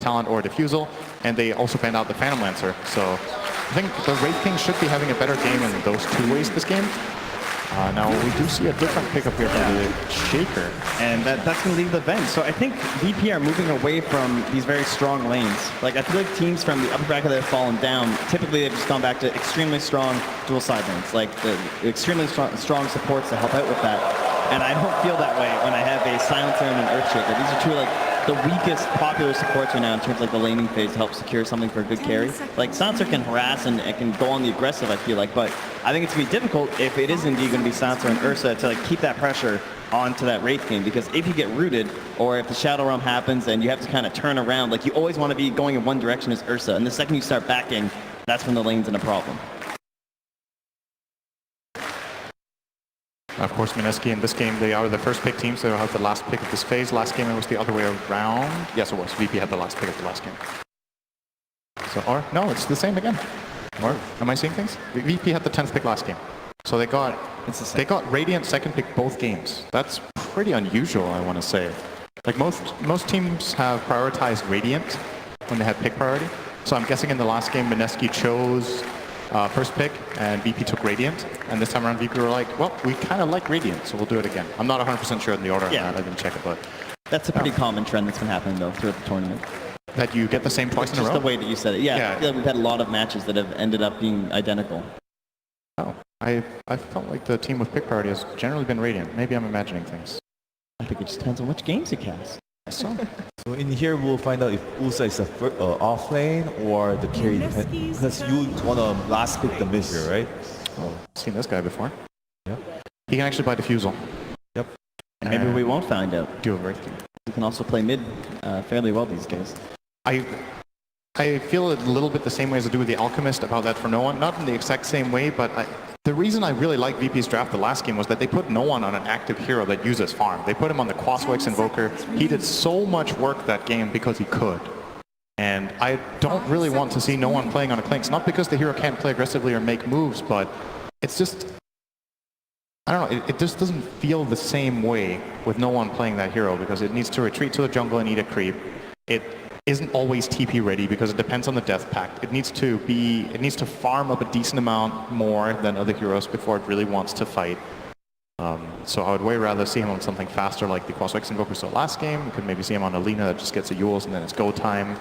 talent or Diffusal, and they also banned out the Phantom Lancer. So I think the Wraith King should be having a better game in those two ways this game. Now we do see a different pickup here for the Shaker. And that's going to leave the vent. So I think VP are moving away from these very strong lanes. Like I feel like teams from the upper bracket that have fallen down, typically they've just gone back to extremely strong dual side lanes, like the extremely strong supports to help out with that. And I don't feel that way when I have a Silencer and an Earthshaker. These are two like the weakest popular supports right now in terms of like the laning phase to help secure something for a good carry. Like Silencer can harass and it can go on the aggressive, I feel like, but I think it's going to be difficult if it is indeed going to be Silencer and Ursa to like keep that pressure onto that Wraith King, because if you get rooted or if the Shadow Realm happens and you have to kind of turn around, like you always want to be going in one direction as Ursa, and the second you start backing, that's when the lane's in a problem. Of course, Mineski in this game, they are the first pick team, so they'll have the last pick of this phase. Last game it was the other way around. Yes, it was. VP had the last pick of the last game. So, or, no, it's the same again. Or, am I seeing things? VP had the 10th pick last game. So they got Radiant second pick both games. That's pretty unusual, I want to say. Like most teams have prioritized Radiant when they had pick priority. So I'm guessing in the last game, Mineski chose first pick, and VP took Radiant, and this time around VP were like, well, we kind of like Radiant, so we'll do it again. I'm not 100% sure in the order on that, I didn't check it, but... That's a pretty common trend that's been happening, though, throughout the tournament. That you get the same twice in a row? Just the way that you said it. Yeah, I feel like we've had a lot of matches that have ended up being identical. Oh, I felt like the team with pick priority has generally been Radiant. Maybe I'm imagining things. I think it just depends on which games you cast. So in here we'll find out if Ursa is the off lane or the carry, because you want to last pick the mid here, right? Oh, seen this guy before. Yeah. He can actually buy Diffusal. Yep. And maybe we won't find out. Do a Wraith King. You can also play mid fairly well these days. I feel a little bit the same way as I do with the Alchemist about that for no one. Not in the exact same way, but the reason I really like VP's draft the last game was that they put no one on an active hero that uses farm. They put him on the Quaswex Invoker. He did so much work that game because he could. And I don't really want to see no one playing on a Clinks. Not because the hero can't play aggressively or make moves, but it's just... I don't know, it just doesn't feel the same way with no one playing that hero, because it needs to retreat to the jungle and eat a creep. It isn't always TP ready because it depends on the death pact. It needs to farm up a decent amount more than other heroes before it really wants to fight. So I would way rather see him on something faster like the Quaswex Invoker saw last game. You could maybe see him on Alina that just gets a Yules and then it's go time.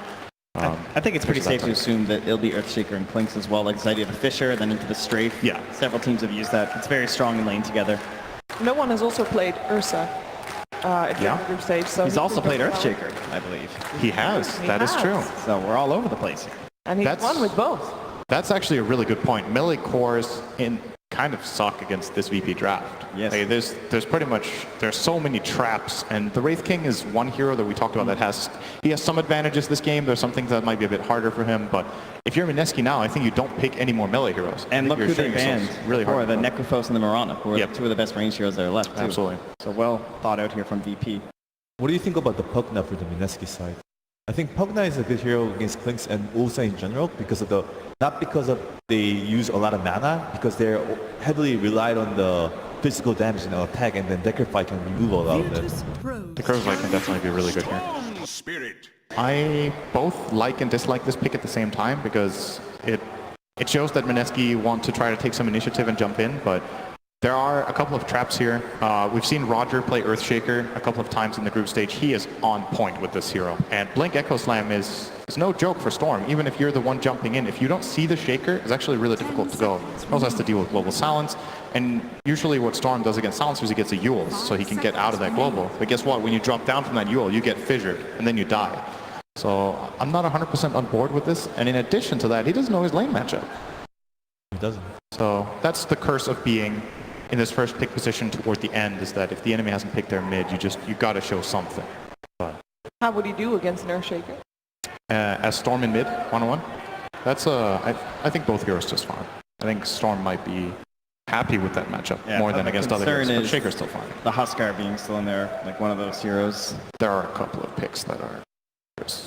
I think it's pretty safe to assume that it'll be Earthshaker and Clinks as well, like this idea of a Fisher, then into the Strafe. Yeah. Several teams have used that. It's very strong in lane together. No one has also played Ursa at the group stage. So he's also played Earthshaker, I believe. He has. That is true. So we're all over the place here. And he's won with both. That's actually a really good point. Melee cores kind of suck against this VP draft. Yes. Like, there's so many traps, and the Wraith King is one hero that we talked about that has some advantages this game. There's some things that might be a bit harder for him, but if you're Mineski now, I think you don't pick any more melee heroes. And look who they banned. Really hard. The Necrophos and the Mirana, who are two of the best range heroes that are left, too. Absolutely. So well thought out here from VP. What do you think about the Pugna for the Mineski side? I think Pugna is a good hero against Clinks and Ursa in general because of not because of they use a lot of mana, because they're heavily relied on the physical damage and attack, and then Decker Fight can remove a lot of it. The Curve Fight can definitely be really good here. I both like and dislike this pick at the same time because it shows that Mineski want to try to take some initiative and jump in, but there are a couple of traps here. We've seen Roger play Earthshaker a couple of times in the group stage. He is on point with this hero. And Blink Echo Slam is no joke for Storm. Even if you're the one jumping in, if you don't see the Shaker, it's actually really difficult to go. He also has to deal with Global Silence. And usually what Storm does against Silencers, he gets a Yules, so he can get out of that Global. But guess what? When you drop down from that Yule, you get fissured, and then you die. So I'm not 100% on board with this. And in addition to that, he doesn't know his lane matchup. He doesn't. So that's the curse of being in this first pick position toward the end, is that if the enemy hasn't picked their mid, you got to show something. But how would he do against an Earthshaker? As Storm in mid, 1-on-1, I think both heroes just fine. I think Storm might be happy with that matchup more than against other heroes, but Shaker's still fine. The Huskar being still in there, like one of those heroes. There are a couple of picks that are...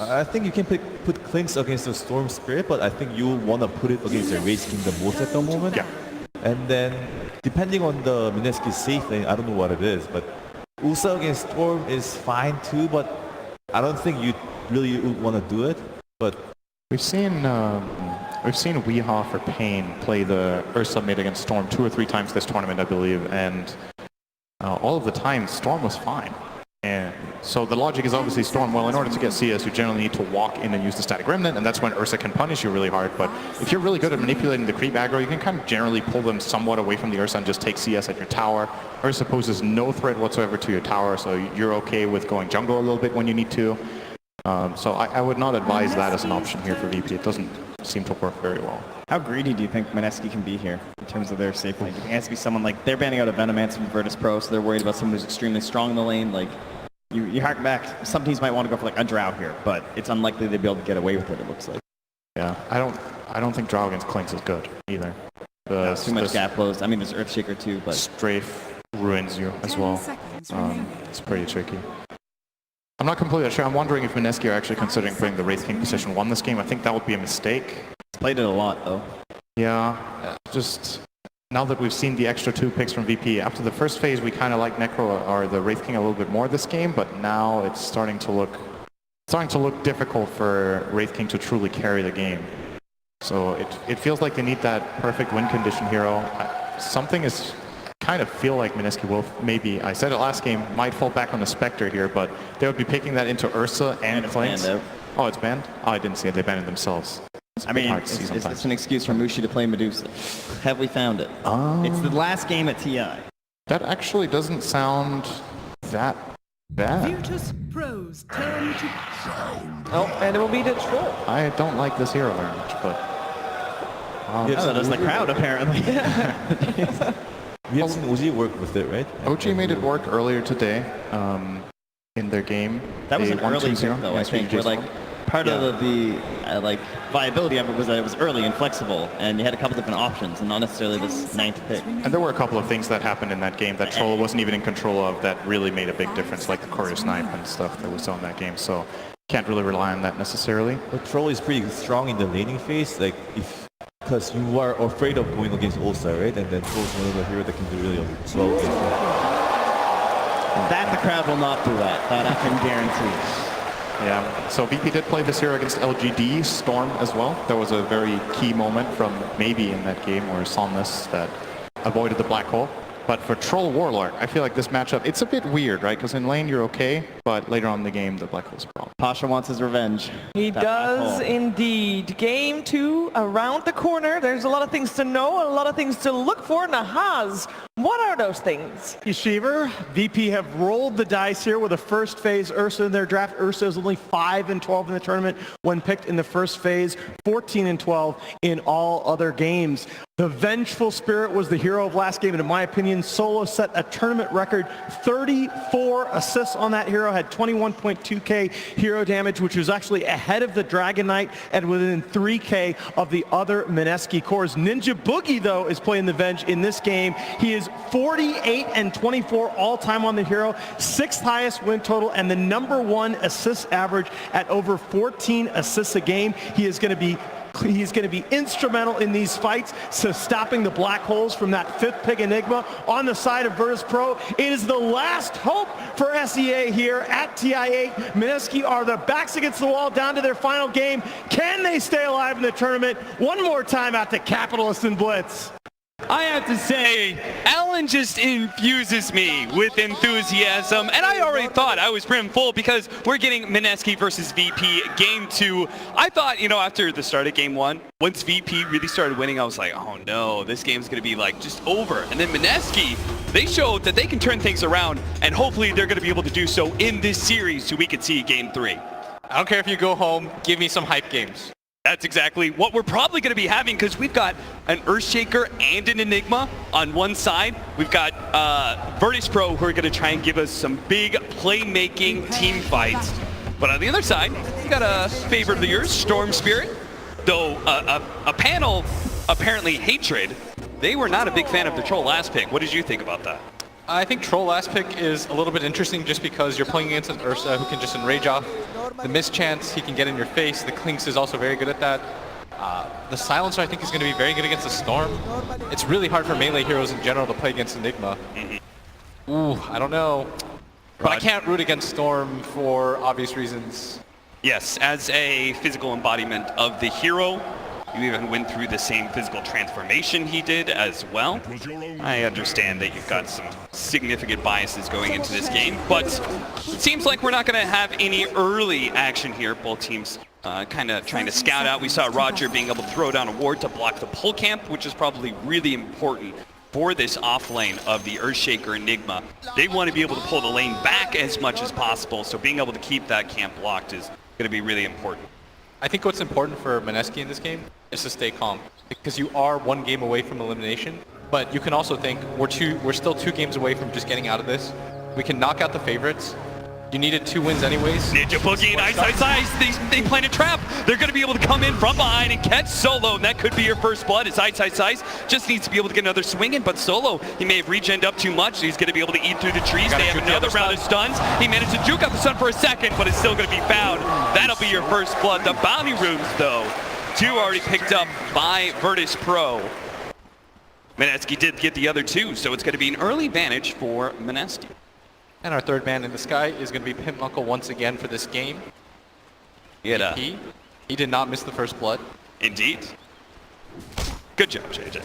I think you can put Clinks against the Storm Spirit, but I think you want to put it against the Wraith King the most at the moment. Yeah. And then, depending on the Mineski's safe lane, I don't know what it is, but Ursa against Storm is fine too, but I don't think you really want to do it, but We've seen Weehaw for Pain play the Ursa mid against Storm 2 or 3 times this tournament, I believe, and all of the time Storm was fine. And so the logic is obviously Storm, well, in order to get CS, you generally need to walk in and use the static remnant, and that's when Ursa can punish you really hard. But if you're really good at manipulating the creep aggro, you can kind of generally pull them somewhat away from the Ursa and just take CS at your tower. Ursa poses no threat whatsoever to your tower, so you're okay with going jungle a little bit when you need to. So I would not advise that as an option here for VP. It doesn't seem to work very well. How greedy do you think Mineski can be here in terms of their safe lane? Do you think it has to be someone like, they're banning out a Venomance from Virtus Pro, so they're worried about someone who's extremely strong in the lane. Like, you hark back, some teams might want to go for like a Drow here, but it's unlikely they'd be able to get away with it, it looks like. Yeah, I don't think Drow against Clinks is good either. Too much gap closed. I mean, there's Earthshaker too, but... Strafe ruins you as well. It's pretty tricky. I'm not completely sure. I'm wondering if Mineski are actually considering putting the Wraith King position 1 this game. I think that would be a mistake. Played it a lot, though. Yeah, just now that we've seen the extra 2 picks from VP, after the first phase, we kind of like Necro or the Wraith King a little bit more this game, but now it's starting to look difficult for Wraith King to truly carry the game. So it feels like they need that perfect win condition hero. Something is... kind of feel like Mineski will maybe, I said it last game, might fall back on the Spectre here, but they would be picking that into Ursa and Clinks. Oh, it's banned? Oh, I didn't see it. They banned it themselves. I mean, is this an excuse for Mushi to play Medusa? Have we found it? It's the last game at TI. That actually doesn't sound that bad. Virtus Pro's turn to... Oh, and it will be the Troll. I don't like this hero very much, but... so does the crowd, apparently. we have seen OG work with it, right? OG made it work earlier today in their game. That was an early pick, though, I think, where, like, part of the viability of it was that it was early and flexible, and you had a couple different options, and not necessarily this 9th pick. And there were a couple of things that happened in that game that Troll wasn't even in control of that really made a big difference, like the Choreo Snipe and stuff that we saw in that game, so can't really rely on that necessarily. But Troll is pretty strong in the laning phase, like, because you are afraid of going against Ulsa, right? And then Troll's one of the heroes that can do really well. That the crowd will not do that I can guarantee. Yeah, so VP did play this hero against LGD, Storm as well. There was a very key moment from maybe in that game where Somnus that avoided the black hole. But for Troll Warlord, I feel like this matchup, it's a bit weird, right? Because in lane you're okay, but later on in the game, the black hole's a problem. Pasha wants his revenge. He does indeed. Game 2 around the corner. There's a lot of things to know and a lot of things to look for. Nahaz, what are those things? Yeshiver, VP have rolled the dice here with a first phase Ursa in their draft. Ursa is only 5-12 in the tournament when picked in the first phase, 14-12 in all other games. The Vengeful Spirit was the hero of last game, and in my opinion, Solo set a tournament record 34 assists on that hero, had 21.2k hero damage, which was actually ahead of the Dragon Knight and within 3k of the other Mineski cores. Ninja Boogie, though, is playing the Venge in this game. He is 48-24 all-time on the hero, 6th highest win total, and the #1 assist average at over 14 assists a game. He's going to be instrumental in these fights, so stopping the black holes from that 5th pick Enigma on the side of Virtus Pro. It is the last hope for SEA here at TI8. Mineski are the backs against the wall down to their final game. Can they stay alive in the tournament? One more time at the Capitalist and Blitz. I have to say, Alan just infuses me with enthusiasm, and I already thought I was brim full because we're getting Mineski versus VP Game 2. I thought, after the start of Game 1, once VP really started winning, I was like, oh no, this game's going to be like just over. And then Mineski, they showed that they can turn things around, and hopefully they're going to be able to do so in this series so we could see Game 3. I don't care if you go home, give me some hype games. That's exactly what we're probably going to be having because we've got an Earthshaker and an Enigma on one side. We've got Virtus Pro who are going to try and give us some big playmaking team fights. But on the other side, we got a favorite of the year, Storm Spirit. Though a panel, apparently Hatred, they were not a big fan of the Troll last pick. What did you think about that? I think Troll last pick is a little bit interesting just because you're playing against an Ursa who can just enrage off the mischance. He can get in your face. The Clinks is also very good at that. The Silencer I think is going to be very good against the Storm. It's really hard for melee heroes in general to play against Enigma. Ooh, I don't know. But I can't root against Storm for obvious reasons. Yes, as a physical embodiment of the hero, you even went through the same physical transformation he did as well. I understand that you've got some significant biases going into this game, but it seems like we're not going to have any early action here. Both teams kind of trying to scout out. We saw Roger being able to throw down a ward to block the pull camp, which is probably really important for this off lane of the Earthshaker Enigma. They want to be able to pull the lane back as much as possible, so being able to keep that camp locked is going to be really important. I think what's important for Mineski in this game is to stay calm, because you are one game away from elimination, but you can also think we're still 2 games away from just getting out of this. We can knock out the favorites. You needed 2 wins anyways. Ninja Boogie and Ice. They plant a trap. They're going to be able to come in from behind and catch Solo, and that could be your first blood. As Ice just needs to be able to get another swing in, but Solo, he may have regened up too much. He's going to be able to eat through the trees. They have another round of stuns. He managed to juke out the stun for a second, but it's still going to be found. That'll be your first blood. The bounty runes, though, 2 already picked up by Virtus Pro. Mineski did get the other 2, so it's going to be an early advantage for Mineski. And our third man in the sky is going to be Pimp Uncle once again for this game. He did not miss the first blood. Indeed. Good job, JJ.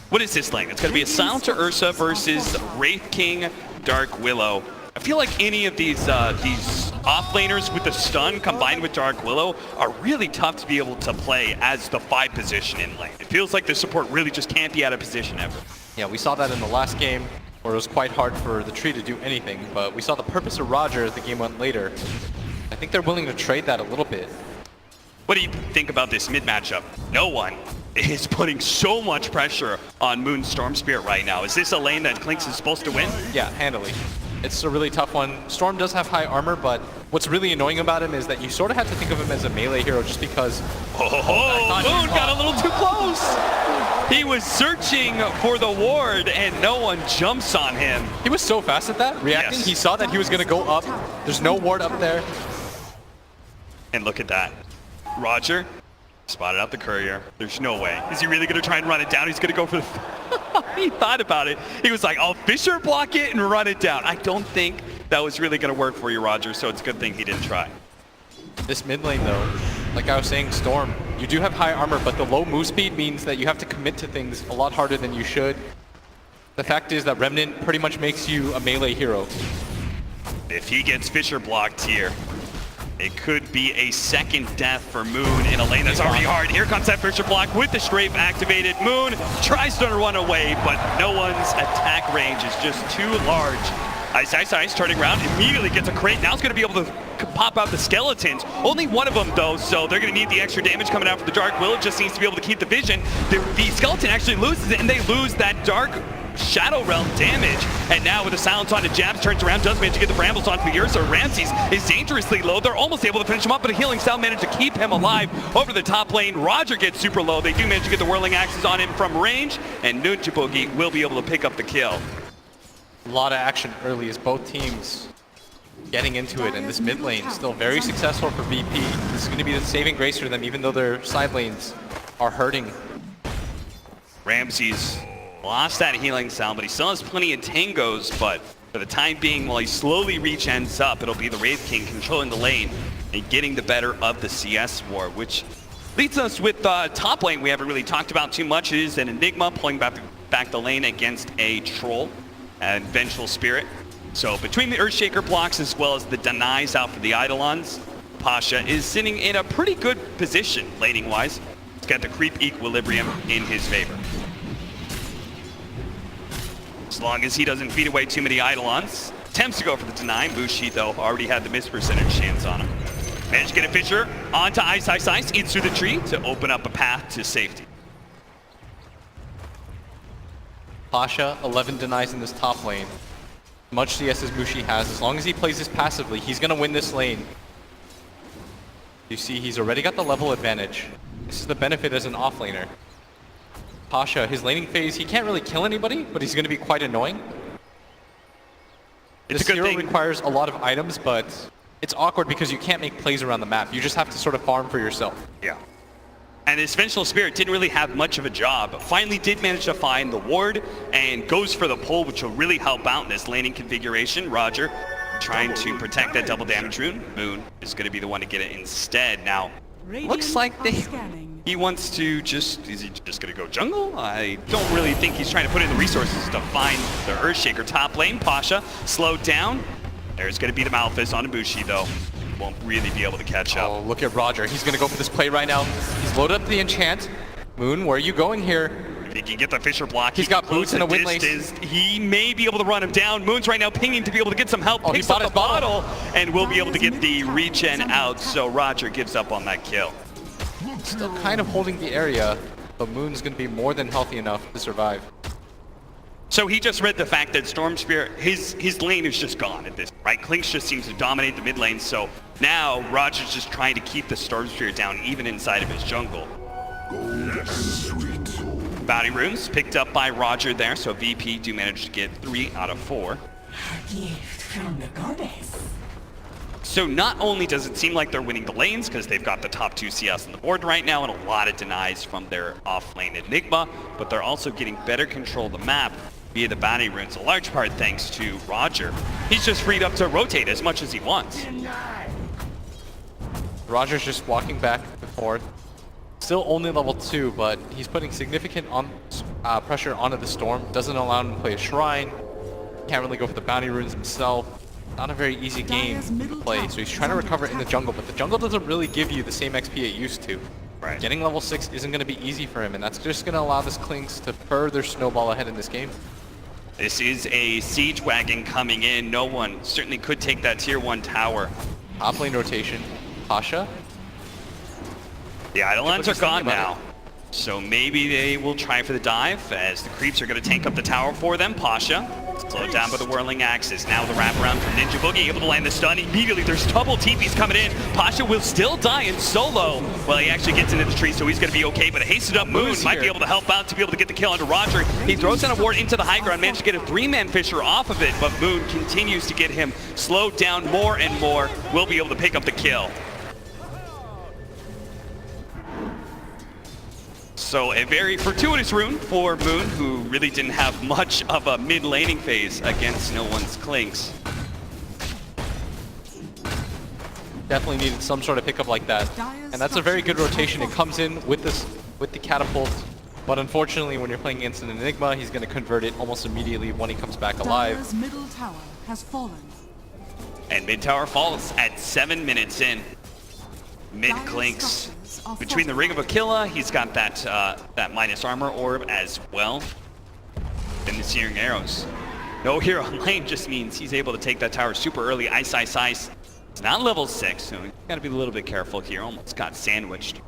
What is this lane? It's going to be a Silencer Ursa versus Wraith King Dark Willow. I feel like any of these off-laners with the stun combined with Dark Willow are really tough to be able to play as the 5 position in lane. It feels like the support really just can't be out of position ever. Yeah, we saw that in the last game, where it was quite hard for the tree to do anything, but we saw the purpose of Roger as the game went later. I think they're willing to trade that a little bit. What do you think about this mid matchup? No one is putting so much pressure on Moon Storm Spirit right now. Is this a lane that Clinks is supposed to win? Yeah, handily. It's a really tough one. Storm does have high armor, but what's really annoying about him is that you sort of have to think of him as a melee hero just because... Moon got a little too close! He was searching for the ward and no one jumps on him. He was so fast at that, reacting. Yes. He saw that he was going to go up. There's no ward up there. And look at that. Roger spotted out the courier. There's no way. Is he really going to try and run it down? He's going to go for the... He thought about it. He was like, I'll Fisher block it and run it down. I don't think that was really going to work for you, Roger, so it's a good thing he didn't try. This mid lane, though, like I was saying, Storm, you do have high armor, but the low move speed means that you have to commit to things a lot harder than you should. The fact is that Remnant pretty much makes you a melee hero. If he gets Fisher blocked here, it could be a second death for Moon in a lane that's already hard. Here comes that Fisher block with the strafe activated. Moon tries to run away, but no one's attack range is just too large. Ice turning around, immediately gets a crate. Now it's going to be able to pop out the skeletons. Only one of them, though, so they're going to need the extra damage coming out for the Dark Willow. Just needs to be able to keep the vision. The skeleton actually loses it, and they lose that Dark Shadow Realm damage. And now with the silence on the jabs, turns around, does manage to get the brambles onto the Ursa. Ramses is dangerously low. They're almost able to finish him up, but a healing style managed to keep him alive over the top lane. Roger gets super low. They do manage to get the whirling axes on him from range, and Ninja Boogie will be able to pick up the kill. A lot of action early as both teams getting into it, and this mid lane still very successful for VP. This is going to be the saving grace for them, even though their side lanes are hurting. Ramses lost that healing sound, but he still has plenty of tangos, but for the time being, while he slowly regens up, it'll be the Wraith King controlling the lane and getting the better of the CS war, which leads us with top lane we haven't really talked about too much. It is an Enigma pulling back the lane against a Troll and Vengeful Spirit. So between the Earthshaker blocks as well as the denies out for the Eidolons, Pasha is sitting in a pretty good position laning-wise. He's got the creep equilibrium in his favor. As long as he doesn't feed away too many Eidolons. Attempts to go for the deny. Bushi, though, already had the miss percentage chance on him. Managed to get a Fisher onto Ice, eats through the tree to open up a path to safety. Pasha, 11 denies in this top lane. Much CS as Bushi has, as long as he plays this passively, he's going to win this lane. You see, he's already got the level advantage. This is the benefit as an offlaner. Pasha, his laning phase, he can't really kill anybody, but he's going to be quite annoying. It's this a good hero thing. requires a lot of items, but it's awkward because you can't make plays around the map. You just have to sort of farm for yourself. Yeah. And his Vengeful Spirit didn't really have much of a job, but finally did manage to find the ward and goes for the pull, which will really help out in this laning configuration. Roger trying to protect that double damage rune. Moon is going to be the one to get it instead. Now, looks like he wants to is he just going to go jungle? I don't really think he's trying to put in the resources to find the Earthshaker top lane. Pasha slowed down. There's going to be the Malphus on Ibushi though. Won't really be able to catch up. Oh, look at Roger. He's going to go for this play right now. He's loaded up the enchant. Moon, where are you going here? If he can get the Fisher block, he's got boots and a wind lace. He may be able to run him down. Moon's right now pinging to be able to get some help. Oh, Picks he up bought the his bottle. and will be able to get the regen out. So Roger gives up on that kill. Still kind of holding the area, but Moon's going to be more than healthy enough to survive. So he just read the fact that Storm Spirit, his lane is just gone at this, right? Clinks just seems to dominate the mid lane. So now Roger's just trying to keep the Storm Spirit down even inside of his jungle. Bounty runes picked up by Roger there, so VP do manage to get 3 out of 4. So not only does it seem like they're winning the lanes because they've got the top 2 CS on the board right now and a lot of denies from their off-lane Enigma, but they're also getting better control of the map via the bounty runes, a large part thanks to Roger. He's just freed up to rotate as much as he wants. Roger's just walking back and forth. Still only level 2, but he's putting significant pressure onto the Storm. Doesn't allow him to play a Shrine. Can't really go for the bounty runes himself. Not a very easy game to play, so he's trying to recover in the jungle, but the jungle doesn't really give you the same XP it used to. Right. Getting level 6 isn't going to be easy for him, and that's just going to allow this Clinks to further snowball ahead in this game. This is a siege wagon coming in. No one certainly could take that tier 1 tower. Top lane rotation. Pasha. The Eidolons are gone now. So maybe they will try for the dive as the creeps are going to tank up the tower for them. Pasha slowed down by the whirling axes. Now the wraparound from Ninja Boogie able to land the stun. Immediately there's double TPs coming in. Pasha will still die in solo. Well, he actually gets into the tree, so he's going to be okay. But a hasted up Moon might be able to help out to be able to get the kill onto Roger. He throws down a ward into the high ground, managed to get a 3-man Fisher off of it. But Moon continues to get him slowed down more and more. Will be able to pick up the kill. So a very fortuitous rune for Moon, who really didn't have much of a mid-laning phase against no one's Clinks. Definitely needed some sort of pickup like that. And that's a very good rotation. It comes in with the catapult. But unfortunately, when you're playing against an Enigma, he's going to convert it almost immediately when he comes back alive. Dire's middle tower has fallen. And mid tower falls at 7 minutes in. Mid Clinks. Between the Ring of Aquila, he's got that minus armor orb as well. And the Searing Arrows. No hero on lane just means he's able to take that tower super early. Ice. It's not level 6, so you gotta be a little bit careful here. Almost got sandwiched.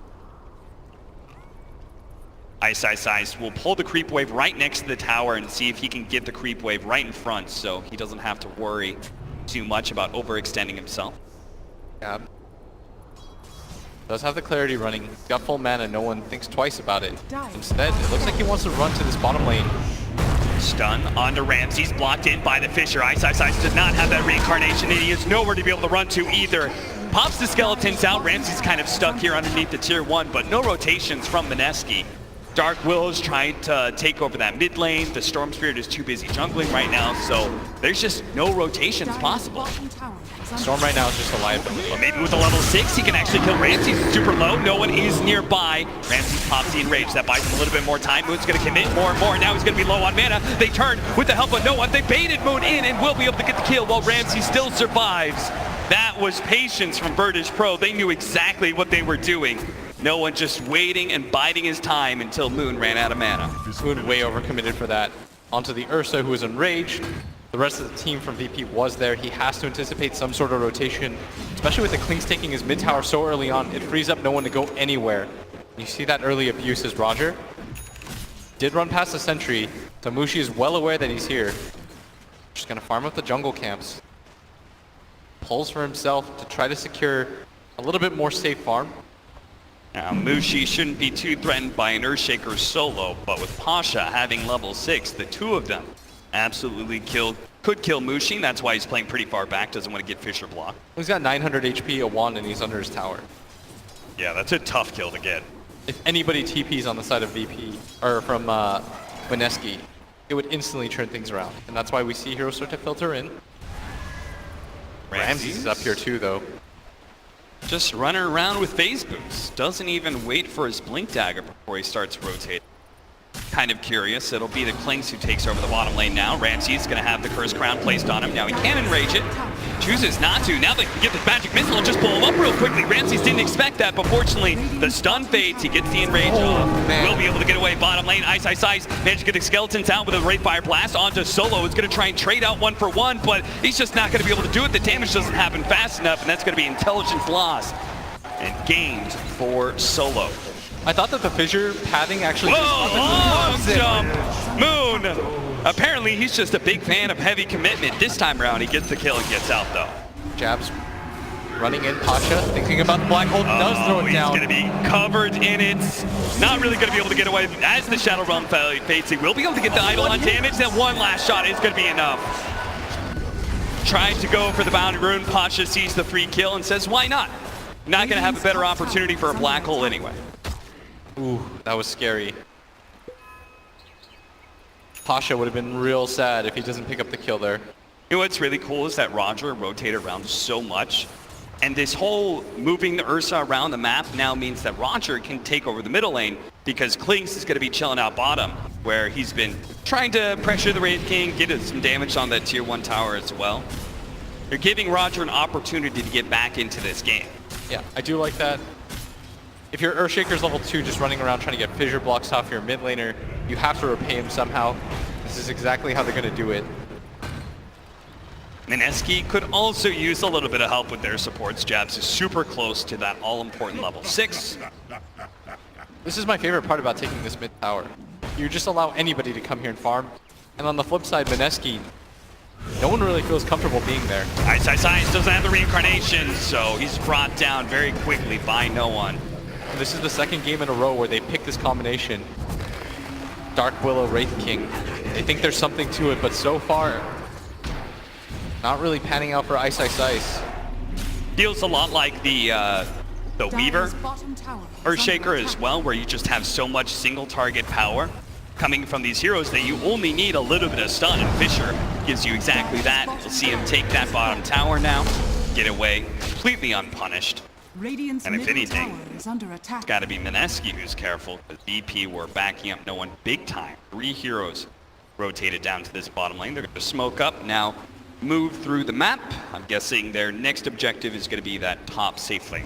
Ice will pull the creep wave right next to the tower and see if he can get the creep wave right in front so he doesn't have to worry too much about overextending himself. Yeah. Does have the clarity running. He's got full mana, no one thinks twice about it. Instead, it looks like he wants to run to this bottom lane. Stun onto Ramses, blocked in by the Fisher. Ice does not have that reincarnation, and he has nowhere to be able to run to either. Pops the skeletons out. Ramses kind of stuck here underneath the tier 1, but no rotations from Mineski. Dark Will is trying to take over that mid lane. The Storm Spirit is too busy jungling right now, so there's just no rotations possible. Storm right now is just a liability. But maybe with a level 6, he can actually kill Ramses. Super low. No one is nearby. Ramses pops the enrage. That buys him a little bit more time. Moon's going to commit more and more. Now he's going to be low on mana. They turn with the help of no one. They baited Moon in and will be able to get the kill while Ramses still survives. That was patience from British Pro. They knew exactly what they were doing. No one just waiting and biding his time until Moon ran out of mana. Moon way overcommitted for that. Onto the Ursa, who is enraged. The rest of the team from VP was there. He has to anticipate some sort of rotation, especially with the Clinks taking his mid tower so early on. It frees up no one to go anywhere. You see that early abuse as Roger did run past the sentry. Tamushi is well aware that he's here. Just gonna farm up the jungle camps. Pulls for himself to try to secure a little bit more safe farm. Now, Mushi shouldn't be too threatened by an Earthshaker solo, but with Pasha having level 6, the two of them absolutely could kill Mushi. That's why he's playing pretty far back, doesn't want to get Fisher blocked. He's got 900 HP, a wand, and he's under his tower. Yeah, that's a tough kill to get. If anybody TPs on the side of VP, or from Mineski, it would instantly turn things around. And that's why we see heroes start to filter in. Ramses is up here too, though. Just running around with phase boost. Doesn't even wait for his blink dagger before he starts rotating. Kind of curious. It'll be the Clinks who takes over the bottom lane now. Ramses going to have the Curse Crown placed on him. Now he can enrage it. Chooses not to. Now they can get the magic missile and just pull him up real quickly. Ramses didn't expect that, but fortunately the stun fades. He gets the enrage off. Will be able to get away. Bottom lane. Ice. Managed to get the skeletons out with a Wraith Fire Blast onto Solo. Is going to try and trade out 1-for-1, but he's just not going to be able to do it. The damage doesn't happen fast enough, and that's going to be intelligence lost and gained for Solo. I thought that the fissure padding actually long jump. Moon. Apparently he's just a big fan of heavy commitment. This time around he gets the kill and gets out though. Jabs running in. Pasha thinking about the black hole, does throw it down. He's going to be covered in it. Not really going to be able to get away as the Shadow Realm fades. He will be able to get the idol on damage. That one last shot is going to be enough. Tries to go for the Boundary Rune. Pasha sees the free kill and says, why not? Not going to have a better opportunity for a black hole anyway. Ooh, that was scary. Pasha would have been real sad if he doesn't pick up the kill there. You know what's really cool is that Roger rotated around so much, and this whole moving the Ursa around the map now means that Roger can take over the middle lane because Klinks is going to be chilling out bottom, where he's been trying to pressure the Wraith King, get some damage on that tier 1 tower as well. You're giving Roger an opportunity to get back into this game. Yeah, I do like that. If your Earthshaker's level 2 just running around trying to get fissure blocks off your mid laner, you have to repay him somehow. This is exactly how they're going to do it. Mineski could also use a little bit of help with their supports. Jabs is super close to that all-important level 6. This is my favorite part about taking this mid tower. You just allow anybody to come here and farm. And on the flip side, Mineski, no one really feels comfortable being there. Ice doesn't have the reincarnation, so he's brought down very quickly by no one. This is the second game in a row where they pick this combination. Dark Willow, Wraith King. They think there's something to it, but so far, not really panning out for Ice. Feels a lot like the Weaver Earthshaker as well, where you just have so much single target power coming from these heroes that you only need a little bit of stun, and Fissure gives you exactly that. You'll see him take that bottom tower now, get away completely unpunished. And if anything, it's got to be Mineski who's careful. The VP were backing up no one big time. 3 heroes rotated down to this bottom lane. They're going to smoke up now, move through the map. I'm guessing their next objective is going to be that top safe lane.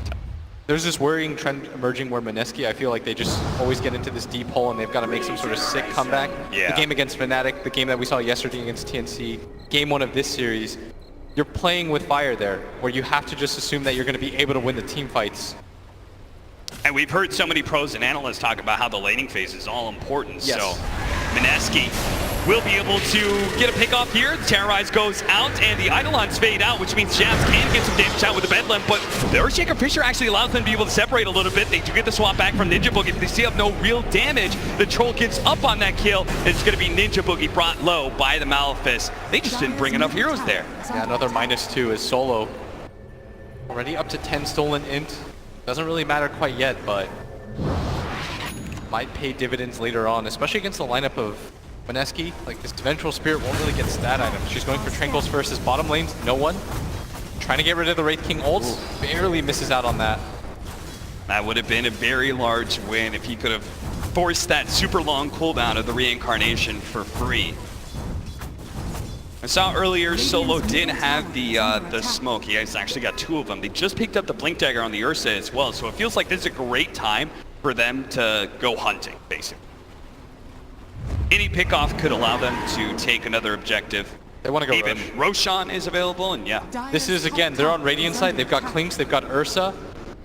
There's this worrying trend emerging where Mineski, I feel like they just always get into this deep hole and they've got to make some sort of sick comeback. Yeah. The game against Fnatic, the game that we saw yesterday against TNC, game 1 of this series, you're playing with fire there, where you have to just assume that you're going to be able to win the team fights. And we've heard so many pros and analysts talk about how the laning phase is all important. Yes. So Mineski will be able to get a pick off here. Terrorize goes out, and the Eidolons fade out, which means Jabs can get some damage out with the Bedlam, but the Earthshaker Fissure actually allows them to be able to separate a little bit. They do get the swap back from Ninja Boogie, but they still have no real damage. The Troll gets up on that kill. It's going to be Ninja Boogie brought low by the Malefice. They just didn't bring enough heroes there. Yeah, another -2 is Solo. Already up to 10 stolen int. Doesn't really matter quite yet, but might pay dividends later on, especially against the lineup of Mineski. Like, this Vengeful Spirit won't really get stat items. She's going for Tranquils versus bottom lanes, no one. Trying to get rid of the Wraith King ults, barely misses out on that. That would have been a very large win if he could have forced that super long cooldown of the reincarnation for free. I saw earlier Solo did have the smoke. He has actually got 2 of them. They just picked up the Blink Dagger on the Ursa as well, so it feels like this is a great time for them to go hunting, basically. Any pickoff could allow them to take another objective. They want to go Even Roshan is available, and yeah. This is, again, they're on Radiant side. They've got Klinks, they've got Ursa.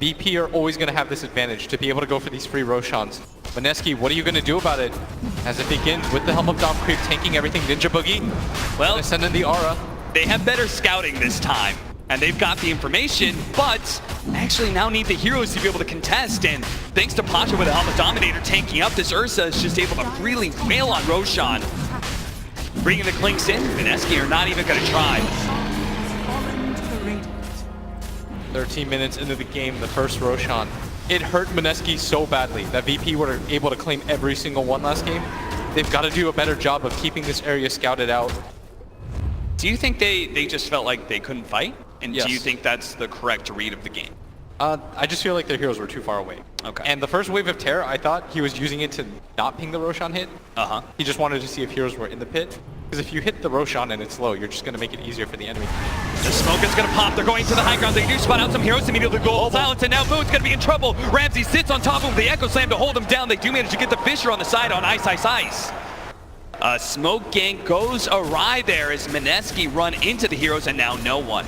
BP are always going to have this advantage to be able to go for these free Roshans. Mineski, what are you going to do about it? As it begins with the Helm of Dom Creep tanking everything. Ninja Boogie, well, send in the Aura. They have better scouting this time, and they've got the information, but actually now need the heroes to be able to contest, and thanks to Pasha with the Helm of Dominator tanking up, this Ursa is just able to really wail on Roshan. Bringing the Klinks in, Mineski are not even going to try. 13 minutes into the game, the first Roshan. It hurt Mineski so badly that VP were able to claim every single one last game. They've got to do a better job of keeping this area scouted out. Do you think they just felt like they couldn't fight? And Yes. do you think that's the correct read of the game? I just feel like their heroes were too far away. Okay. And the first wave of terror, I thought he was using it to not ping the Roshan hit. Uh-huh. He just wanted to see if heroes were in the pit. Because if you hit the Roshan and it's low, you're just going to make it easier for the enemy. The smoke is going to pop. They're going to the high ground. They do spot out some heroes immediately. Go silence, and now Moon's going to be in trouble. Ramsey sits on top of him with the Echo Slam to hold him down. They do manage to get the Fisher on the side on Ice, Ice, Ice. A smoke gank goes awry there as Mineski run into the heroes, and now no one.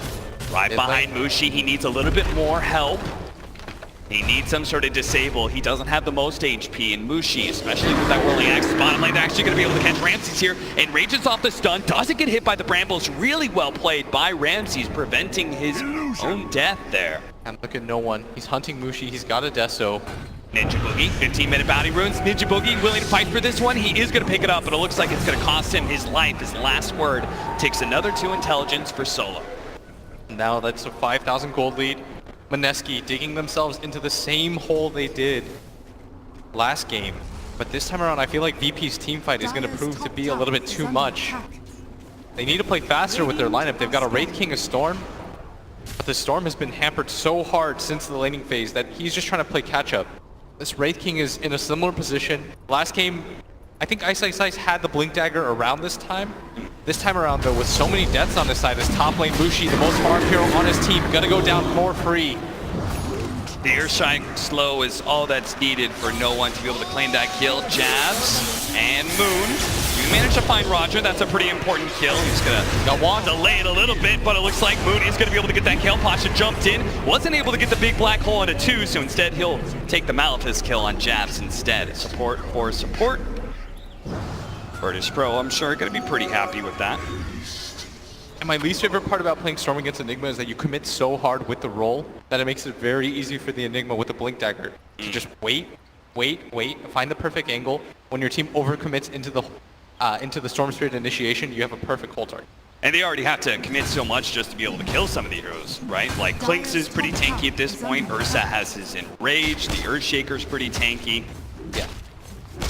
Right behind Mushi, he needs a little bit more help. He needs some sort of disable. He doesn't have the most HP, and Mushi, especially with that whirling axe, bottom lane, they're actually going to be able to catch Ramses here, and rages off the stun, doesn't get hit by the brambles. Really well played by Ramses, preventing his own death there. And look at no one. He's hunting Mushi. He's got a Deso. Ninja Boogie, 15-minute bounty runes. Ninja Boogie willing to fight for this one. He is going to pick it up, but it looks like it's going to cost him his life. His last word takes another 2 intelligence for Solo. Now that's a 5,000 gold lead. Mineski digging themselves into the same hole they did last game. But this time around, I feel like VP's team fight is going to prove to be a little bit too much. They need to play faster with their lineup. They've got a Wraith King, a Storm. But the Storm has been hampered so hard since the laning phase that he's just trying to play catch-up. This Wraith King is in a similar position. Last game, I think Ice Ice Ice had the Blink Dagger around this time. This time around, though, with so many deaths on his side, his top lane Mushi, the most farm hero on his team, gonna go down for free. The Earthshine slow is all that's needed for no one to be able to claim that kill. Jabs and Moon. You manage to find Roger. That's a pretty important kill. He's gonna delay it a little bit, but it looks like Moon is gonna be able to get that kill. Pasha jumped in, wasn't able to get the big black hole into 2, so instead he'll take the Malphus kill on Jabs instead. Support for support. Virtus Pro, I'm sure, gonna be pretty happy with that. And my least favorite part about playing Storm against Enigma is that you commit so hard with the roll that it makes it very easy for the Enigma with the Blink Dagger to just wait, find the perfect angle. When your team overcommits into the Storm Spirit initiation, you have a perfect hold target. And they already have to commit so much just to be able to kill some of the heroes, right? Like, Clinks is pretty tanky at this point. Ursa has his Enrage. The Earthshaker's pretty tanky. Yeah.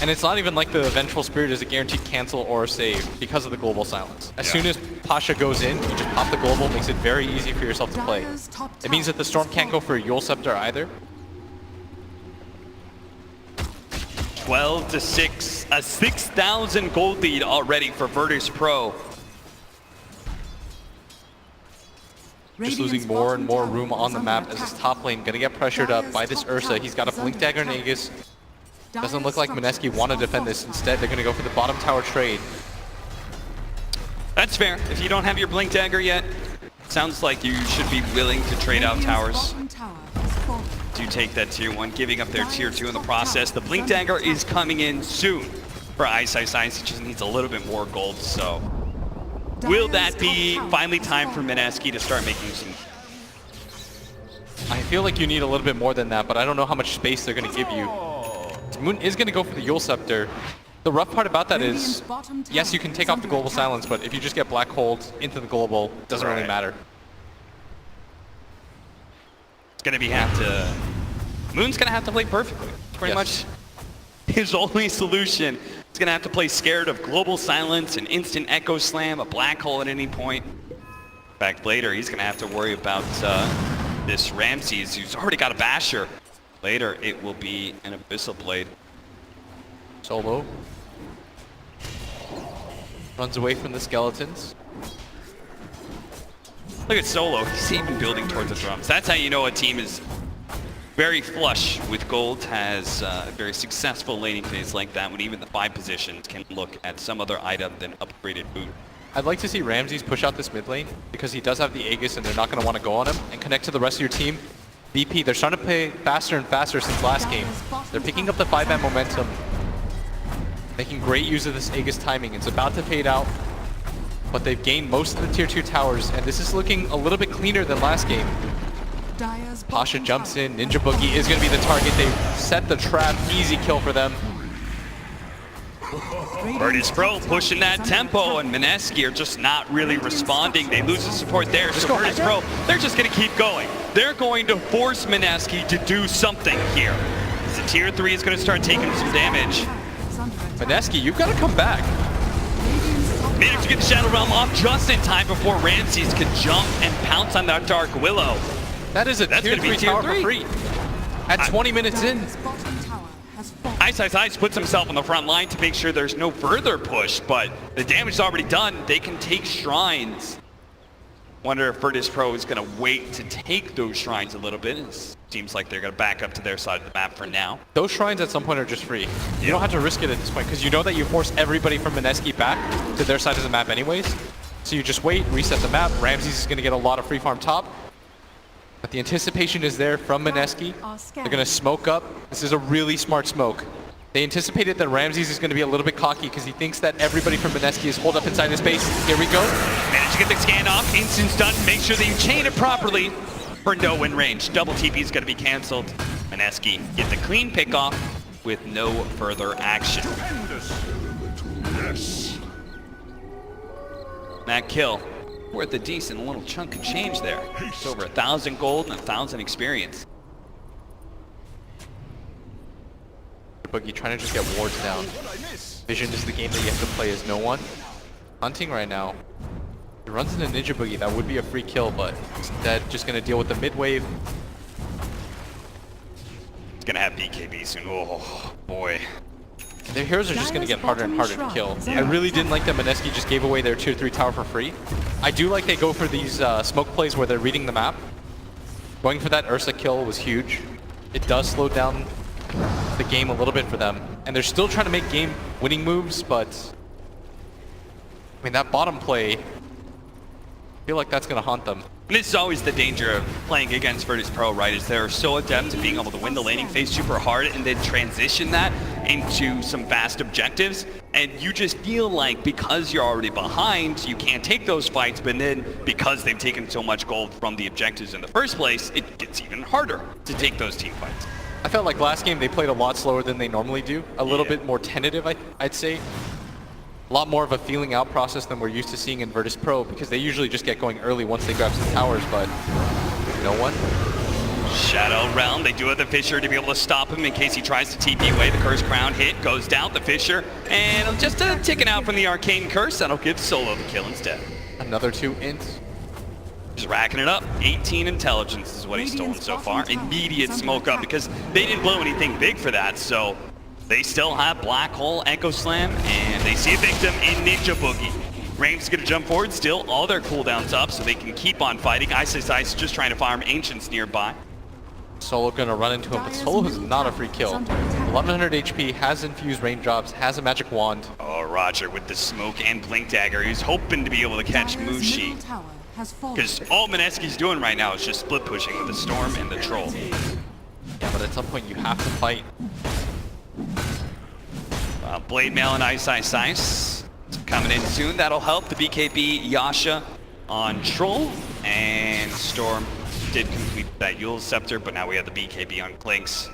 And it's not even like the Vengeful Spirit is a guaranteed cancel or a save because of the global silence. As soon as Pasha goes in, you just pop the global, makes it very easy for yourself to play. It means that the Storm can't go for a Yule Scepter either. 12-6, a 6,000 gold lead already for Virtus Pro. Just losing more and more room on the map as his top lane gonna get pressured up by this Ursa. He's got a Blink Dagger and Aegis. Doesn't look like Mineski want to defend this. Instead, they're going to go for the bottom tower trade. That's fair. If you don't have your Blink Dagger yet, sounds like you should be willing to trade out towers to take that tier 1, giving up their tier 2 in the process. The Blink Dagger is coming in soon for Ice Ice Ice. It just needs a little bit more gold, so will that be finally time for Mineski to start making some? I feel like you need a little bit more than that, but I don't know how much space they're going to give you. Moon is going to go for the Yule Scepter. The rough part about that is, yes, you can take off the global silence, but if you just get black holds into the global, it doesn't really matter. It's going to Moon's going to have to play perfectly. Pretty much his only solution. He's going to have to play scared of global silence, an instant echo slam, a black hole at any point. In fact, later he's going to have to worry about this Ramses, who's already got a basher. Later, it will be an Abyssal Blade. Solo runs away from the skeletons. Look at Solo. He's even building towards the drums. That's how you know a team is very flush with gold, has a very successful laning phase like that, when even the 5 positions can look at some other item than upgraded boot. I'd like to see Ramses push out this mid lane because he does have the Aegis and they're not going to want to go on him and connect to the rest of your team. VP, they're starting to play faster and faster since last game. They're picking up the 5-man momentum, making great use of this Aegis timing. It's about to fade out, but they've gained most of the tier 2 towers, and this is looking a little bit cleaner than last game. Pasha jumps in, Ninja Boogie is going to be the target. They set the trap, easy kill for them. Virtus Pro pushing that tempo, and Mineski are just not really responding. They lose the support there, so Virtus Pro, they're just going to keep going. They're going to force Mineski to do something here. The tier 3 is going to start taking some damage. Mineski, you've got to come back. Managed to get the Shadow Realm off just in time before Ramses could jump and pounce on that Dark Willow. That is a That's tier gonna be 3 tier tower for 3. free. At 20 minutes in. Dire's bottom tower has fallen. Ice puts himself on the front line to make sure there's no further push, but the damage is already done. They can take shrines. Wonder if Virtus Pro is going to wait to take those shrines a little bit. It seems like they're going to back up to their side of the map for now. Those shrines at some point are just free. You don't have to risk it at this point because you know that you force everybody from Mineski back to their side of the map anyways. So you just wait, reset the map. Ramses is going to get a lot of free farm top. But the anticipation is there from Mineski. They're going to smoke up. This is a really smart smoke. They anticipated that Ramses is going to be a little bit cocky because he thinks that everybody from Mineski is holed up inside his base. Here we go. Managed to get the scan off. Instant stun. Make sure they chain it properly for no win range. Double TP is going to be canceled. Mineski get the clean pick off with no further action. That kill worth a decent little chunk of change there. It's over 1,000 gold and 1,000 experience. Boogie trying to just get wards down. Vision is the game that you have to play as no one. Hunting right now. He runs into Ninja Boogie. That would be a free kill, but instead just going to deal with the mid wave. It's going to have BKB soon. Oh, boy. Their heroes are just going to get harder and harder to kill. I really didn't like that Mineski just gave away their tier 3 tower for free. I do like they go for these smoke plays where they're reading the map. Going for that Ursa kill was huge. It does slow down the game a little bit for them. And they're still trying to make game winning moves, but I mean, that bottom play, I feel like that's going to haunt them. And this is always the danger of playing against Virtus Pro, right? Is they're so adept at being able to win the laning phase super hard and then transition that into some fast objectives. And you just feel like because you're already behind, you can't take those fights. But then because they've taken so much gold from the objectives in the first place, it gets even harder to take those team fights. I felt like last game they played a lot slower than they normally do. A little bit more tentative, I'd say. A lot more of a feeling out process than we're used to seeing in Virtus Pro because they usually just get going early once they grab some towers, but no one. Shadow Realm, they do have the Fissure to be able to stop him in case he tries to TP away. The Curse Crown hit goes down, the Fissure, and just ticking out from the Arcane Curse. That'll give Solo the kill instead. Another 2 ints. Just racking it up. 18 intelligence is what he's stolen so far. Immediate smoke up because they didn't blow anything big for that, so they still have Black Hole, Echo Slam, and they see a victim in Ninja Boogie. Rain's gonna jump forward, still all their cooldowns up so they can keep on fighting. Ice just trying to farm Ancients nearby. Solo gonna run into him, but Solo is not a free kill. 1100 HP, has infused raindrops, has a magic wand. Oh, Roger with the smoke and blink dagger. He's hoping to be able to catch Dire's Mushi. middle tower has fallen. Because all Mineski's doing right now is just split pushing with the Storm and the Troll. Yeah, but at some point you have to fight. Blade Mail and Ice. Coming in soon. That'll help the BKB Yasha on Troll. And Storm did complete that Yule Scepter, but now we have the BKB on Clinks.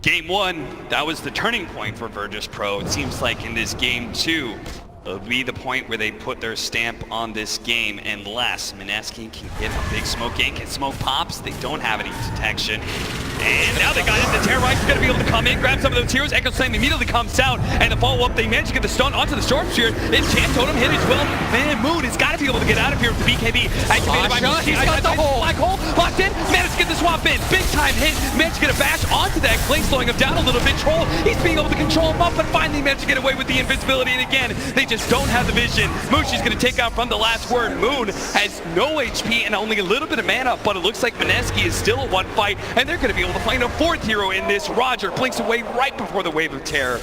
Game 1, that was the turning point for Virtus Pro. It seems like in this game 2, it'll be the point where they put their stamp on this game unless Mineski can get a big smoke gank and smoke pops. They don't have any detection. And now they got it. The Terrorite's going to be able to come in, grab some of those heroes. Echo Slam immediately comes out, and the follow-up, they manage to get the stun onto the Storm Sphere. Enchant Totem hit as well. Man, Moon has got to be able to get out of here with the BKB. Activated by Moon. He's got the hole. Black Hole locked in. Managed to get the swap in. Big time hit. Managed to get a bash onto that Clink, slowing him down a little bit. Troll, he's being able to control him up, but finally managed to get away with the invincibility. And again, they just don't have the vision. Mushi's going to take out from the last word. Moon has no HP and only a little bit of mana, but it looks like Mineski is still a one fight, and they're going to be able to find a fourth hero in this. Roger blinks away right before the wave of terror.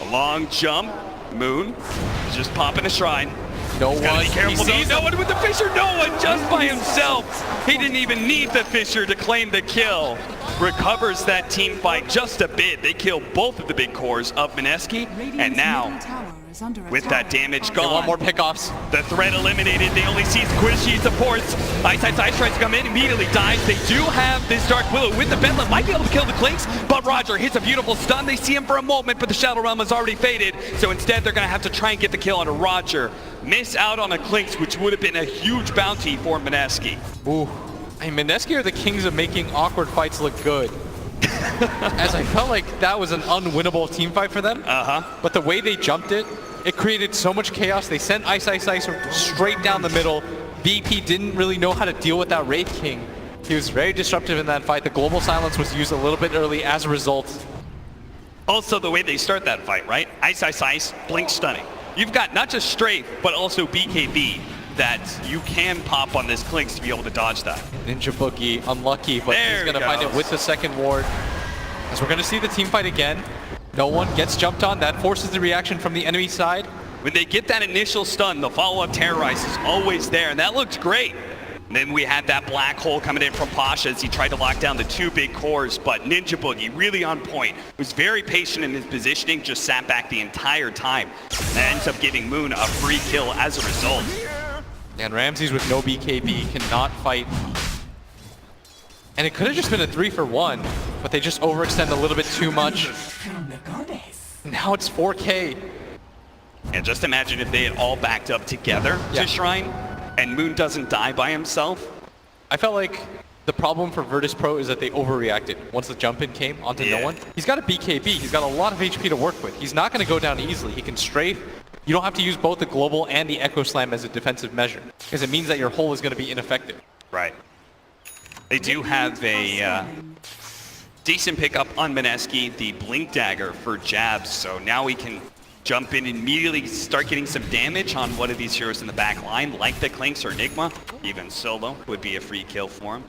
A long jump. Moon is just popping a shrine. No He's gotta one. be careful. No one with the Fissure. No one just by himself. He didn't even need the Fissure to claim the kill. Recovers that team fight just a bit. They kill both of the big cores of Mineski, and now with that damage gone, One more pickoffs. the threat eliminated. They only see Squishy supports. Ice tries to come in, immediately dies. They do have this Dark Willow with the Bedlam. Might be able to kill the Clinks, but Roger hits a beautiful stun. They see him for a moment, but the Shadow Realm has already faded. So instead, they're going to have to try and get the kill on a Roger. Miss out on a Clinks, which would have been a huge bounty for Mineski. Ooh. I mean, Mineski are the kings of making awkward fights look good. as I felt like that was an unwinnable team fight for them. But the way they jumped it, it created so much chaos. They sent Ice straight down the middle. VP didn't really know how to deal with that Wraith King. He was very disruptive in that fight. The global silence was used a little bit early as a result. Also, the way they start that fight, right? Ice, blink stunning. You've got not just Strafe, but also BKB that you can pop on this Clinks to be able to dodge that. Ninja Boogie, unlucky, but There he's going to he find it goes. with the second ward. As we're going to see the team fight again. No one gets jumped on. That forces the reaction from the enemy side. When they get that initial stun, the follow-up Terrorize is always there, and that looked great. And then we had that black hole coming in from Pasha as he tried to lock down the 2 big cores, but Ninja Boogie really on point. Was very patient in his positioning, just sat back the entire time. And ends up giving Moon a free kill as a result. And Ramses with no BKB cannot fight. And it could have just been a 3-for-1, but they just overextend a little bit too much. Now it's 4K. And just imagine if they had all backed up together to Shrine, and Moon doesn't die by himself. I felt like the problem for Virtus Pro is that they overreacted once the jump in came onto no one. He's got a BKB. He's got a lot of HP to work with. He's not going to go down easily. He can strafe. You don't have to use both the global and the Echo Slam as a defensive measure because it means that your hole is going to be ineffective. Right. They do have a decent pickup on Mineski, the Blink Dagger for jabs, so now he can jump in and immediately start getting some damage on one of these heroes in the back line, like the Clinks or Enigma. Even Solo would be a free kill for him.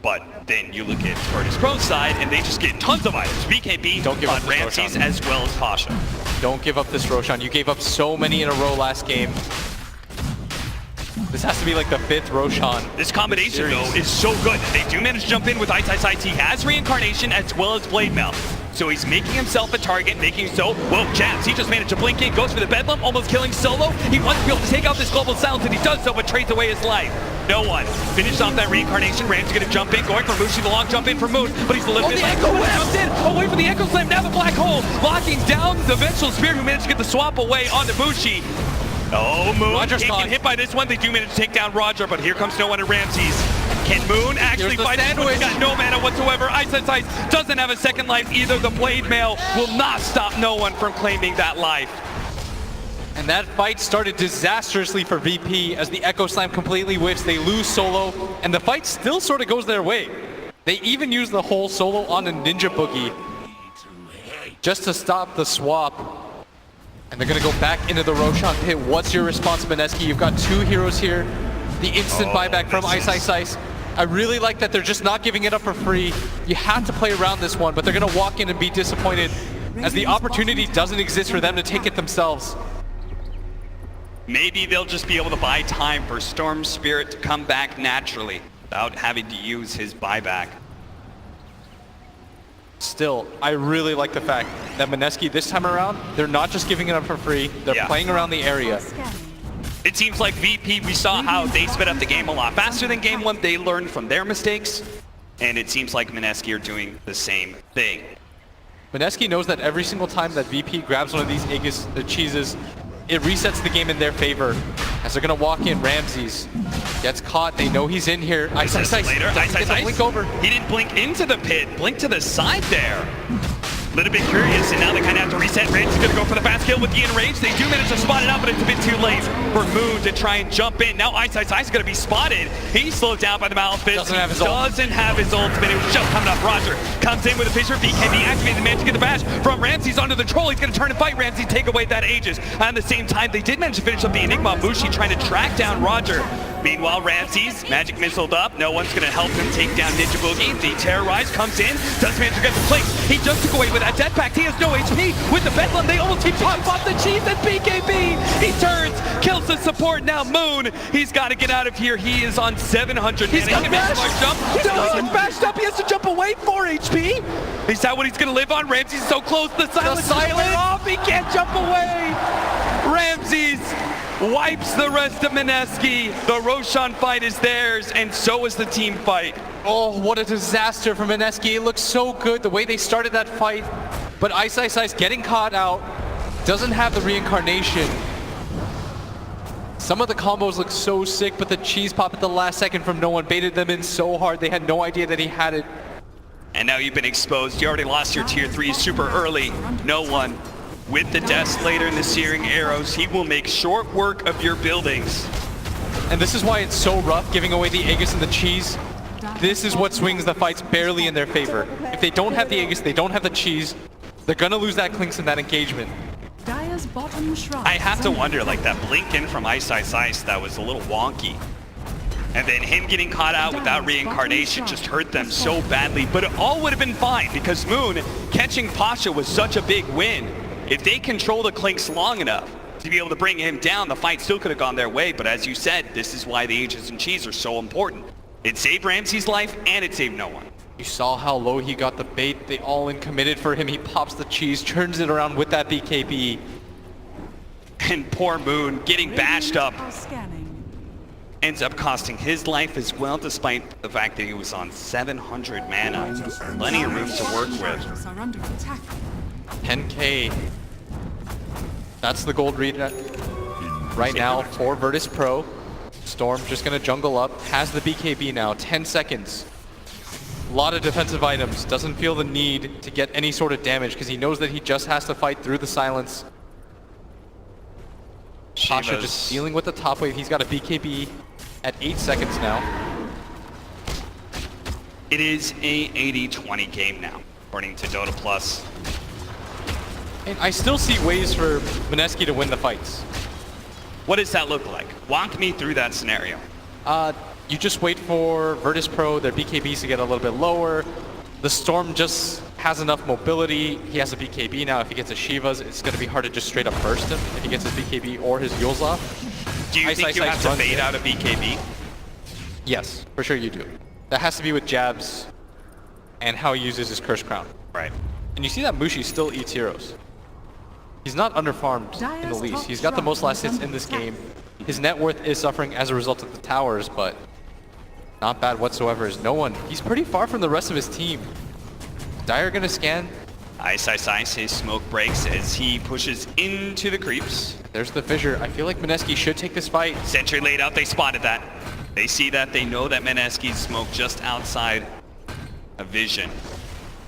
But then you look at Virtus Pro's side, and they just get tons of items. BKB Don't give on up this Ramses Roshan. as well as Pasha. Don't give up this Roshan. You gave up so many in a row last game. This has to be like the 5th Roshan. This combination, though, is so good. They do manage to jump in with Ice. He has Reincarnation as well as Blade Mail. So he's making himself a target, making so, whoa, jabs. He just managed to blink in, goes for the Bedlam, almost killing Solo. He wants to be able to take out this global silence, and he does so, but trades away his life. No one. Finished off that Reincarnation. Ram's gonna jump in, going for Mushi, the long jump in for Moon, but he's limited. the Echo jumps in, away from the Echo Slam, now the Black Hole, locking down the Vengeful Spirit, who managed to get the swap away onto Mushi. Oh, Moon Roger's can't gone. get hit by this one. They do manage to take down Roger, but here comes no one at Ramses. Can Moon actually Here's the fight this one? He's sandwich. got no mana whatsoever. Ice doesn't have a second life either. The Blade Mail will not stop no one from claiming that life. And that fight started disastrously for VP as the Echo Slam completely whiffs. They lose Solo, and the fight still sort of goes their way. They even use the whole Solo on a Ninja Boogie just to stop the swap. And they're going to go back into the Roshan pit. What's your response, Mineski? You've got 2 heroes here. The instant buyback from Ice. I really like that they're just not giving it up for free. You have to play around this one, but they're going to walk in and be disappointed as the opportunity doesn't exist for them to take it themselves. Maybe they'll just be able to buy time for Storm Spirit to come back naturally without having to use his buyback. Still, I really like the fact that Mineski this time around, they're not just giving it up for free, they're playing around the area. It seems like VP, we saw how they sped up the game a lot faster than game 1. They learned from their mistakes, and it seems like Mineski are doing the same thing. Mineski knows that every single time that VP grabs one of these cheeses, it resets the game in their favor. As they're gonna walk in, Ramses gets caught. They know he's in here. Ice. Later, Ice. Blink over. He didn't blink into the pit, blink to the side there. A little bit curious, and now they kind of have to reset. Ramses is going to go for the fast kill with the enrage. They do manage to spot it out, but it's a bit too late for Moon to try and jump in. Now Ice is going to be spotted. He's slowed down by the Malefice. Doesn't have his ultimate. It was just coming up. Roger comes in with a Fisher. BKB activated the man to get the bash from Ramses onto the troll. He's going to turn and fight Ramses, take away that Aegis. At the same time, they did manage to finish up the Enigma. Mushi trying to track down Roger. Meanwhile, Ramses, magic missiled up. No one's going to help him take down Ninja Boogie. The Terrorize comes in, does manage to get the plate. He just took away with that jetpack. He has no HP. With the Bedlam, they almost keep popping off the Chief and BKB. He turns, kills the support. Now Moon, he's got to get out of here. He is on 700. He's got bashed. Jump. He's bashed up. He has to jump away 4 HP. Is that what he's going to live on? Ramses so close. The silence is lit off. He can't jump away. Ramses wipes the rest of Mineski. The Roshan fight is theirs, and so is the team fight. Oh, what a disaster for Mineski. It looks so good the way they started that fight. But Ice getting caught out, doesn't have the reincarnation. Some of the combos look so sick, but the cheese pop at the last second from no one baited them in so hard they had no idea that he had it. And now you've been exposed. You already lost your tier 3 super early. No one. With the deaths later in the searing arrows, he will make short work of your buildings. And this is why it's so rough giving away the Aegis and the cheese. This is what swings the fights barely in their favor. If they don't have the Aegis, they don't have the cheese, they're gonna lose that Clinks in that engagement. Dire's bottom shrine I have is to under wonder, like attack. that blink in from Ice, that was a little wonky. And then him getting caught out without reincarnation just hurt them so badly. But it all would have been fine because Moon catching Pasha was such a big win. If they control the Clinks long enough to be able to bring him down, the fight still could have gone their way. But as you said, this is why the Aegis and cheese are so important. It saved Ramsey's life and it saved no one. You saw how low he got the bait. They all in committed for him. He pops the cheese, turns it around with that BKB. And poor Moon getting bashed up. Are scanning. Ends up costing his life as well, despite the fact that he was on 700 mana. Plenty of room to work with. Structures are under attack. 10K. That's the gold read right now for Virtus Pro. Storm just gonna jungle up, has the BKB now, 10 seconds. A lot of defensive items, doesn't feel the need to get any sort of damage because he knows that he just has to fight through the silence. Pasha Shiva's just dealing with the top wave. He's got a BKB at 8 seconds now. It is a 80-20 game now, according to Dota Plus. And I still see ways for Mineski to win the fights. What does that look like? Walk me through that scenario. You just wait for Virtus Pro, their BKBs to get a little bit lower. The Storm just has enough mobility. He has a BKB now. If he gets a Shiva's, it's going to be hard to just straight up burst him if he gets his BKB or his Yulza. Do you think you have to bait out a BKB? Yes, for sure you do. That has to be with jabs and how he uses his Curse Crown. Right. And you see that Mushi still eats heroes. He's not underfarmed in the least. He's got the most last hits in this game. His net worth is suffering as a result of the towers, but not bad whatsoever is no one. He's pretty far from the rest of his team. Dire gonna scan. Ice. His smoke breaks as he pushes into the creeps. There's the fissure. I feel like Mineski should take this fight. Sentry laid out, they spotted that. They see that, they know that Mineski's smoke just outside of vision.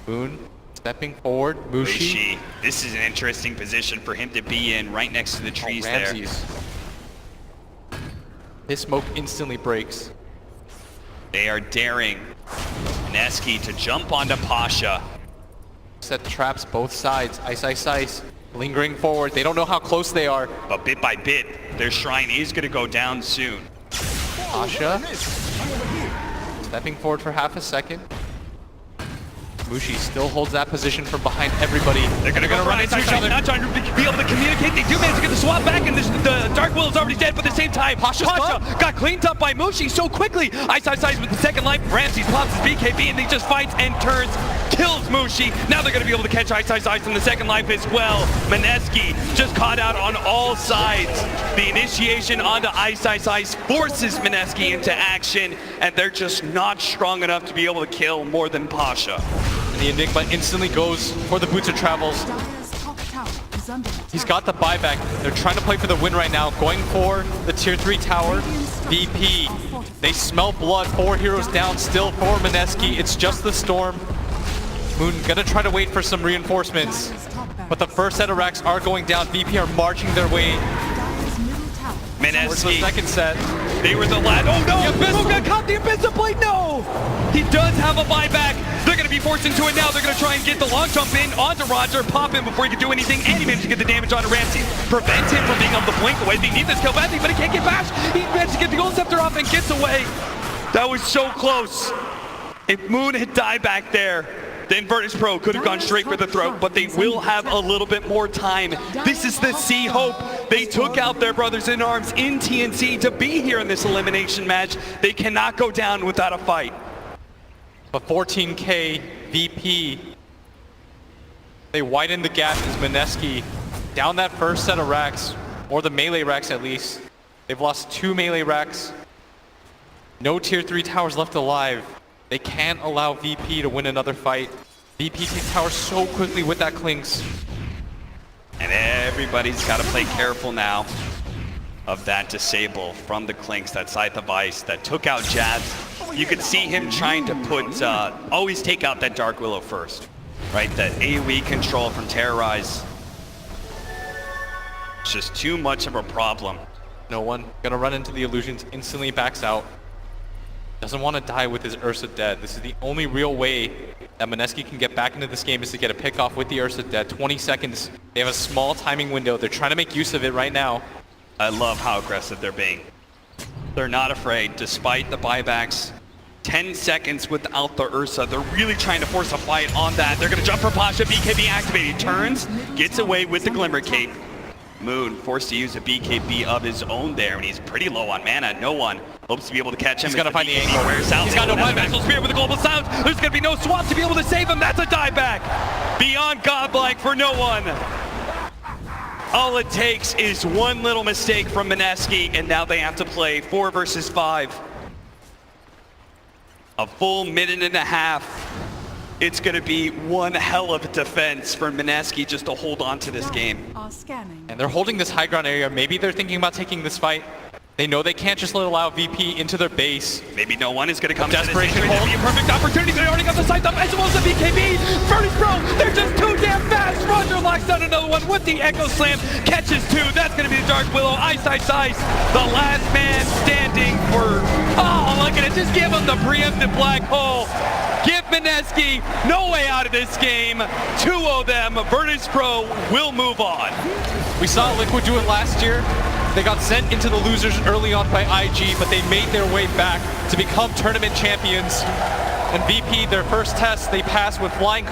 Moon stepping forward. Mushi. This is an interesting position for him to be in, right next to the trees there. Ramses. His smoke instantly breaks. They are daring Mineski to jump onto Pasha. Set traps both sides. Ice. Lingering forward. They don't know how close they are. But bit by bit, their shrine is going to go down soon. Pasha stepping forward for half a second. Mushi still holds that position from behind everybody. They're going to run into each other. Not trying to be able to communicate. They do manage to get the swap back, and the Dark Will is already dead, but at the same time, Pasha got cleaned up by Mushi so quickly. Ice with the second life. Ramses pops his BKB, and he just fights and turns, kills Mushi. Now they're going to be able to catch Ice in the second life as well. Mineski just caught out on all sides. The initiation onto Ice forces Mineski into action, and they're just not strong enough to be able to kill more than Pasha. The Enigma instantly goes for the Boots of Travels. Dire's top tower is under attack. He's got the buyback. They're trying to play for the win right now, going for the tier 3 tower. VP. They smell blood. 4 heroes down still for Mineski. It's just the Storm. Moon gonna try to wait for some reinforcements. But the first set of racks are going down. VP are marching their way Dire's middle tower. towards the Mineski, second set. they were the last. Oh no! The Abyssal. Who got caught the Abyssal Blade? No! He does have a buyback. They're going to be forced into it now. They're going to try and get the long jump in onto Roger, pop him before he can do anything, and he managed to get the damage onto Ramsey. Prevents him from being able to blink away. They need this kill badly, but he can't get bashed. He managed to get the Gold Scepter off and gets away. That was so close. If Moon had died back there, then Virtus Pro could have gone straight for the throat, but they will have a little bit more time. This is the Sea Hope. They took out their brothers in arms in TNC to be here in this elimination match. They cannot go down without a fight. But 14K VP. They widen the gap as Mineski down that first set of racks, or the melee racks at least. They've lost 2 melee racks. No tier 3 towers left alive. They can't allow VP to win another fight. VP takes tower so quickly with that Clinks. And everybody's got to play careful now of that disable from the Clinks, that Scythe of Ice that took out Jabs You could see him trying to put, always take out that Dark Willow first, right? That AoE control from Terrorize. It's just too much of a problem. No one gonna run into the illusions, instantly backs out. Doesn't want to die with his Ursa dead. This is the only real way that Mineski can get back into this game, is to get a pick off with the Ursa dead. 20 seconds. They have a small timing window. They're trying to make use of it right now. I love how aggressive they're being. They're not afraid, despite the buybacks. 10 seconds without the Ursa. They're really trying to force a fight on that. They're going to jump for Pasha. BKB activated. Turns, gets away with the Glimmer Cape. Moon forced to use a BKB of his own there, and he's pretty low on mana. No one hopes to be able to catch him. He's gonna find the angle. He's got no Vessel Spear with the Global Silence. There's gonna be no swap to be able to save him. That's a dieback. Beyond godlike for no one. All it takes is one little mistake from Mineski, and now they have to play 4 versus 5. A full minute and a half. It's going to be one hell of a defense for Mineski just to hold on to this game. Are scanning. And they're holding this high ground area. Maybe they're thinking about taking this fight. They know they can't just allow VP into their base. Maybe no one is going to come Desperation to this. It's going to be a perfect opportunity. They already got the sights up as well as the BKB. Furnace Bro, they're just too damn fast. Roger locks down another one with the Echo Slam. Catches 2. That's going to be the Dark Willow. Ice. The last man standing for... Oh, look at it. Just give him the preemptive black hole. Give Mineski no way out of this game. 2-0 them. Virtus Pro will move on. We saw Liquid do it last year. They got sent into the losers early on by IG, but they made their way back to become tournament champions. And VP, their first test, they passed with flying